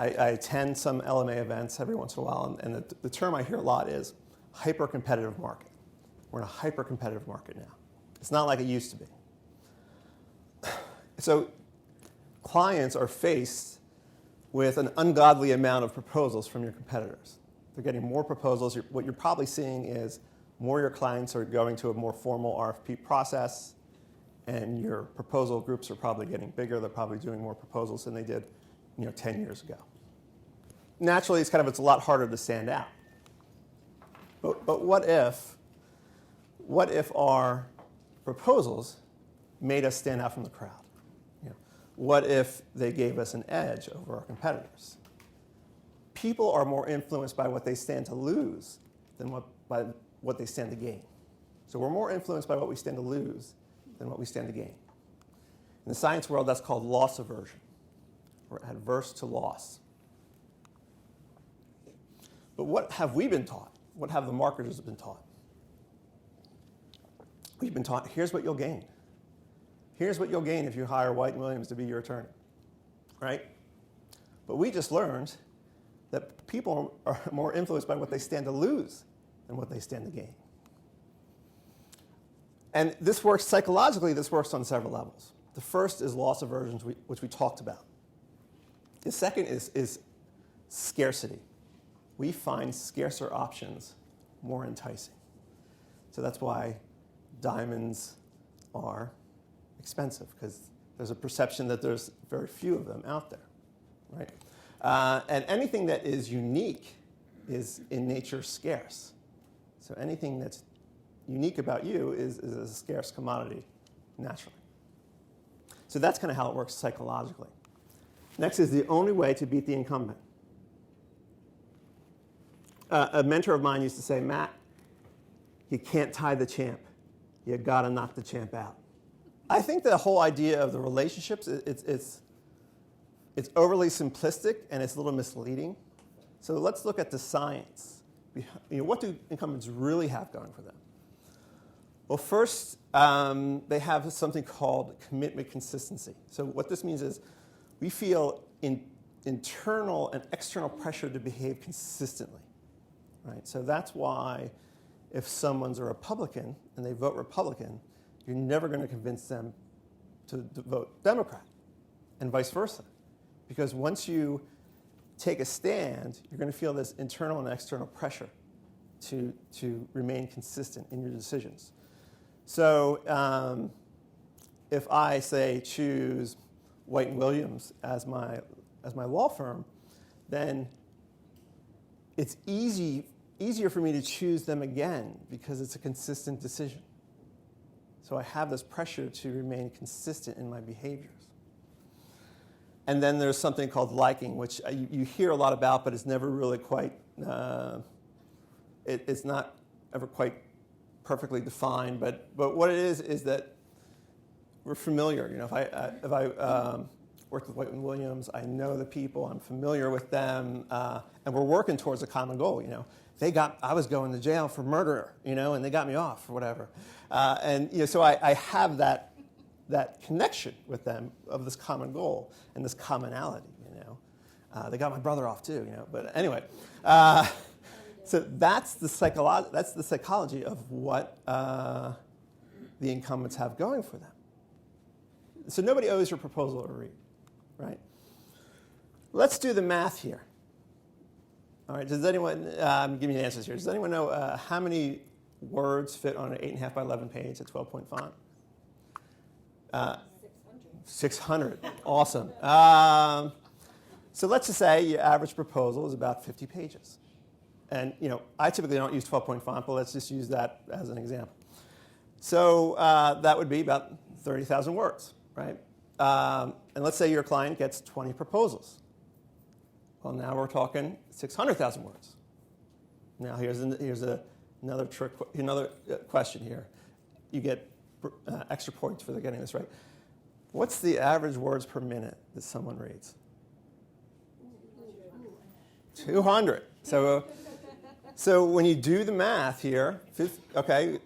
I attend some LMA events every once in a while, and the term I hear a lot is hyper-competitive market. We're in a hyper-competitive market now. It's not like it used to be. So clients are faced with an ungodly amount of proposals from your competitors. They're getting more proposals. What you're probably seeing is more of your clients are going to a more formal RFP process, and your proposal groups are probably getting bigger. They're probably doing more proposals than they did 10 years ago. Naturally, it's a lot harder to stand out. But what if our proposals made us stand out from the crowd? What if they gave us an edge over our competitors? People are more influenced by what they stand to lose than by what they stand to gain. So we're more influenced by what we stand to lose than what we stand to gain. In the science world, that's called loss aversion. We're adverse to loss. But what have we been taught? What have the marketers been taught? We've been taught, here's what you'll gain. Here's what you'll gain if you hire White & Williams to be your attorney, right? But we just learned that people are more influenced by what they stand to lose than what they stand to gain. And this works psychologically, this works on several levels. The first is loss aversion, which we talked about. The second is scarcity. We find scarcer options more enticing. So that's why diamonds are expensive, because there's a perception that there's very few of them out there, right? And anything that is unique is in nature scarce. So anything that's unique about you is a scarce commodity naturally. So that's kind of how it works psychologically. Next is the only way to beat the incumbent. A mentor of mine used to say, Matt, you can't tie the champ. You got to knock the champ out. I think the whole idea of the relationships, it's overly simplistic and it's a little misleading. So let's look at the science. What do incumbents really have going for them? Well, first, they have something called commitment consistency. So what this means is we feel internal and external pressure to behave consistently, right? So that's why if someone's a Republican and they vote Republican, you're never going to convince them to vote Democrat, and vice versa. Because once you take a stand, you're going to feel this internal and external pressure to remain consistent in your decisions. So if I say choose White & Williams as my law firm, then it's easier for me to choose them again because it's a consistent decision. So I have this pressure to remain consistent in my behaviors. And then there's something called liking, which you hear a lot about, but it's never really quite, it's not ever quite perfectly defined. But what it is that we're familiar. If I worked with White & Williams, I know the people, I'm familiar with them, and we're working towards a common goal. I was going to jail for murder, and they got me off or whatever. So I have that connection with them of this common goal and this commonality, They got my brother off too, But anyway, so that's the psychology of what the incumbents have going for them. So nobody owes your proposal to read, right? Let's do the math here. All right, does anyone, give me the answers here. Does anyone know how many words fit on an 8.5 by 11 page at 12-point font? 600. Awesome. So let's just say your average proposal is about 50 pages. And I typically don't use 12-point font, but let's just use that as an example. So that would be about 30,000 words, right? And let's say your client gets 20 proposals. Well, now we're talking 600,000 words. Now here's another question here. You get extra points for getting this right. What's the average words per minute that someone reads? 200. So when you do the math here,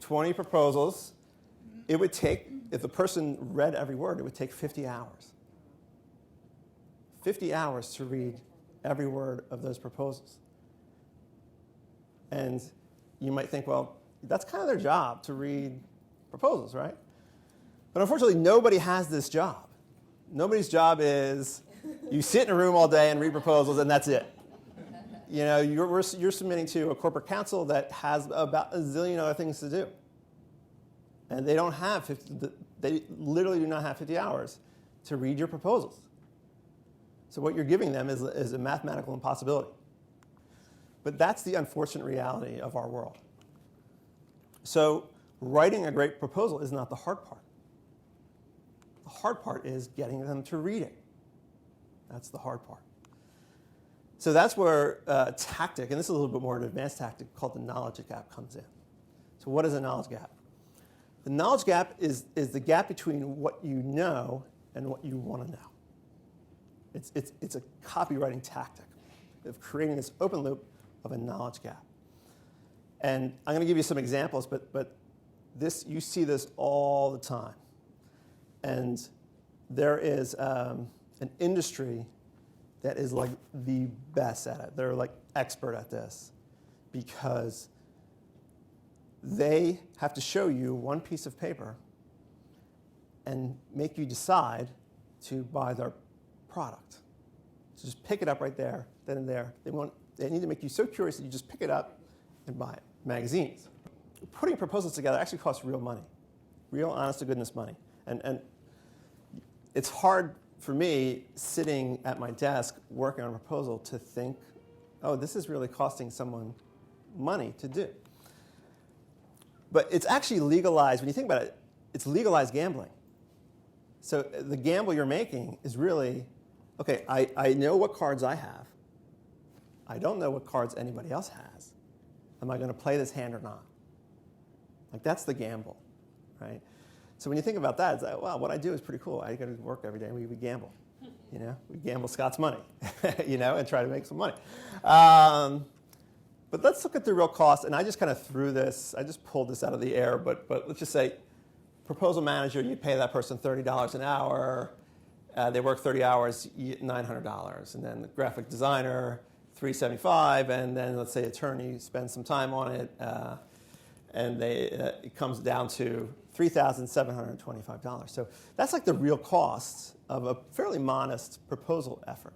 20 proposals, it would take, if the person read every word, it would take 50 hours. 50 hours to read every word of those proposals. And you might think, well, that's kind of their job, to read proposals, right? But unfortunately, nobody has this job. Nobody's job is you sit in a room all day and read proposals, and that's it. You know, you're submitting to a corporate counsel that has about a zillion other things to do. And they don't have they literally do not have 50 hours to read your proposals. So what you're giving them is a mathematical impossibility. But that's the unfortunate reality of our world. So writing a great proposal is not the hard part. The hard part is getting them to read it. That's the hard part. So that's where a tactic, and this is a little bit more an advanced tactic called the knowledge gap, comes in. So what is a knowledge gap? The knowledge gap is the gap between what you know and what you want to know. It's a copywriting tactic of creating this open loop of a knowledge gap. And I'm going to give you some examples, but you see this all the time. And there is an industry that is like the best at it. They're like expert at this because they have to show you one piece of paper and make you decide to buy their product. So just pick it up right there, then and there. They need to make you so curious that you just pick it up and buy it. Magazines. Putting proposals together actually costs real money, real honest-to-goodness money. And it's hard for me, sitting at my desk working on a proposal, to think, oh, this is really costing someone money to do. But it's actually legalized. When you think about it, it's legalized gambling. So the gamble you're making is really, okay, I know what cards I have. I don't know what cards anybody else has. Am I going to play this hand or not? Like, that's the gamble, right? So when you think about that, it's like, wow, what I do is pretty cool. I go to work every day and we gamble. You know, we gamble Scott's money, you know, and try to make some money. But let's look at the real cost. And I just kind of threw this. I just pulled this out of the air. But let's just say, proposal manager, you pay that person $30 an hour. They work 30 hours, $900. And then the graphic designer, $375. And then let's say attorney spends some time on it, and it comes down to $3,725. So that's like the real cost of a fairly modest proposal effort.